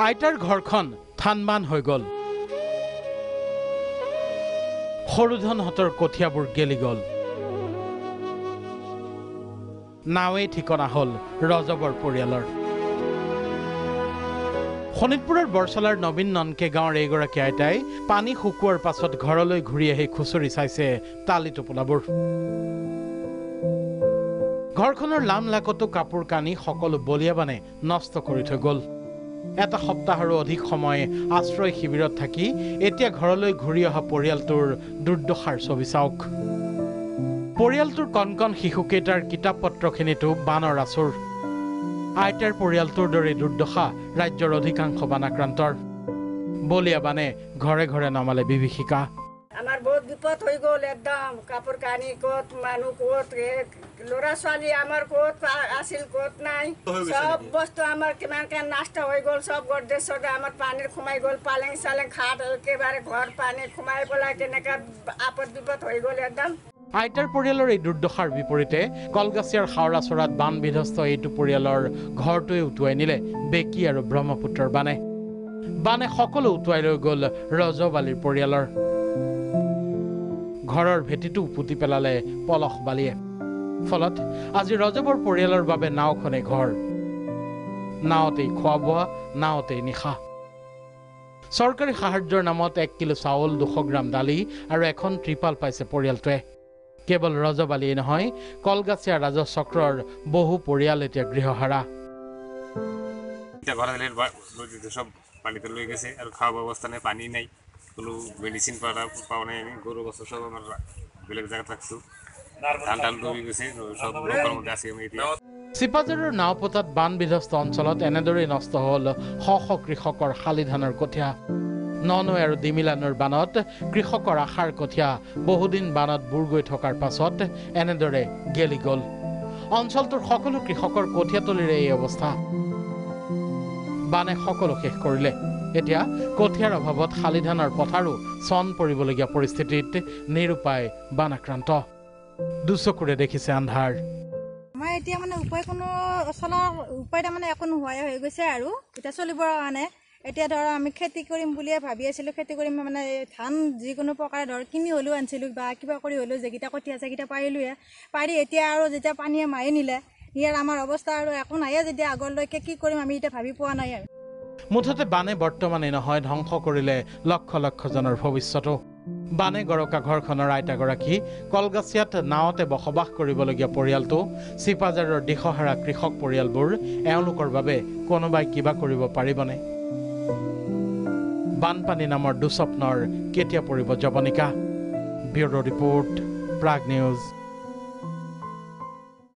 আইতাৰ ঘৰখন থানবান হৈ গ'ল সৰুধনহঁতৰ কঠিয়াবোৰ গেলি গ'ল নাৱে ঠিকনা হ'ল ৰজবৰ পৰিয়ালৰ শোণিতপুৰৰ বৰচলাৰ নবীন ননকে গাঁৱৰ এইগৰাকী আইতাই পানী শুকুৱাৰ পাছত ঘৰলৈ ঘূৰি আহি খুচৰি চাইছে তালি টোপোলাবোৰ ঘৰখনৰ লাম লাকতো কাপোৰ কানি সকলো বলিয়াবানে নষ্ট কৰি থৈ গ'ল এটা সপ্তাহৰো অধিক সময় আশ্ৰয় শিবিৰত থাকি এতিয়া ঘৰলৈ ঘূৰি অহা পৰিয়ালটোৰ দুৰ্দশাৰ ছবি চাওক পৰিয়ালটোৰ কণকণ শিশুকেইটাৰ কিতাপ পত্ৰখিনিতো বানৰ আচুৰ আইতাৰ পৰিয়ালটোৰ দৰে দুৰ্দশা ৰাজ্যৰ অধিকাংশ বানাক্ৰান্তৰ বলিয়া বানে ঘৰে ঘৰে নমালে বিভীষিকা আমাৰ বহুত বিপদ হৈ গ'ল একদম কাপোৰ কানি ক'ত মানুহ ক'ত ল'ৰা ছোৱালী আমাৰ ক'ত আছিল ক'ত নাই সব বস্তু আমাৰ কিমানকে নষ্ট হৈ গ'ল সব গড্ৰেজ চড্ৰেজ আমাৰ পানীৰ সোমাই গ'ল পালেং চালেং খাট একেবাৰে ঘৰ পানী সোমাই পেলাই কেনেকৈ আপদ বিপদ হৈ গ'ল একদম আইতাৰ পৰিয়ালৰ এই দুৰ্দশাৰ বিপৰীতে কলগাছিয়াৰ হাওৰাচৰাত বান বিধ্বস্ত এইটো পৰিয়ালৰ ঘৰটোৱে উটুৱাই নিলে বেকী আৰু ব্ৰহ্মপুত্ৰৰ বানে সকলো উটুৱাই লৈ গ'ল ৰজবালিৰ পৰিয়ালৰ ঘৰৰ ভেটিটো পুতি পেলালে পলস বালিয়ে ফলত আজি ৰজবৰ পৰিয়ালৰ বাবে নাওখনে ঘৰ নাওতেই খোৱা বোৱা নাওতেই নিশা চৰকাৰী সাহায্যৰ নামত 1 কিলো চাউল 200 গ্ৰাম দালি আৰু এখন ত্ৰিপাল পাইছে পৰিয়ালটোৱে কেৱল ৰজবালিয়ে নহয় কলগাছিয়া ৰাজহ চক্ৰৰ বহু পৰিয়াল এতিয়া গৃহহাৰা সব পানিতে লৈ গেছে আৰু খাওয়া ব্যবস্থা নাই পানি নাই কোনো মেডিসিন পাওয়া নাই আমি গরু বছর সব আমার বেলেগ জায়গা থাকছো ধান টান ডুবি গেছে সব লোকের মধ্যে আছি আমি এতিয়া চিপাঝাৰৰ নাওপতাত বান বিধ্বস্ত অঞ্চলত এনেদৰে নষ্ট হ'ল শ কৃষকৰ শালি ধানৰ কঠীয়া ননৈ আৰু ডিমিলানৰ বানত কৃষকৰ আশাৰ কঠীয়া বহুদিন বানত বুৰ গৈ থকাৰ পাছত এনেদৰে গেলি গ'ল অঞ্চলটোৰ সকলো কৃষকৰ কঠীয়াতলিৰে এই অৱস্থা বানে সকলো শেষ কৰিলে এতিয়া কঠীয়াৰ অভাৱত শালি ধানৰ পথাৰো চন পৰিবলগীয়া পৰিস্থিতিত নিৰুপায় বানাক্ৰান্ত দুচকুৰে দেখিছে আন্ধাৰ আমাৰ এতিয়া মানে উপায় কোনো চলাৰ উপায় তাৰমানে একো নোহোৱাই হৈ গৈছে আৰু এতিয়া চলিবৰ কাৰণে এতিয়া ধৰ আমি খেতি কৰিম বুলিয়ে ভাবি আছিলোঁ খেতি কৰিম মানে ধান যিকোনো প্ৰকাৰে ধৰ কিনি হ'লেও আনিছিলোঁ বা কিবা কৰি হ'লেও যেইকেইটা কঠীয়া সেইকেইটা পাৰিলোঁহে পাৰি এতিয়া আৰু যেতিয়া পানীয়ে মাৰি নিলে ইয়াৰ আমাৰ অৱস্থা আৰু একো নাইয়ে যেতিয়া আগলৈকে কি কৰিম আমি এতিয়া ভাবি পোৱা নাই আৰু মুঠতে বানে বৰ্তমানে নহয় ধ্বংস কৰিলে লক্ষ লক্ষ জনৰ ভৱিষ্যতো বানে গৰকা ঘৰখনৰ আইতাগৰাকী কলগাছিয়াত নাৱতে বসবাস কৰিবলগীয়া পৰিয়ালটো চিপাঝাৰৰ দিশহাৰা কৃষক পৰিয়ালবোৰ এওঁলোকৰ বাবে কোনোবাই কিবা কৰিব পাৰিবনে বানপানী নামৰ দুস্বপ্নৰ কেতিয়া পৰিব জবনিকা ব্যুৰো ৰিপৰ্ট প্ৰাগ নিউজ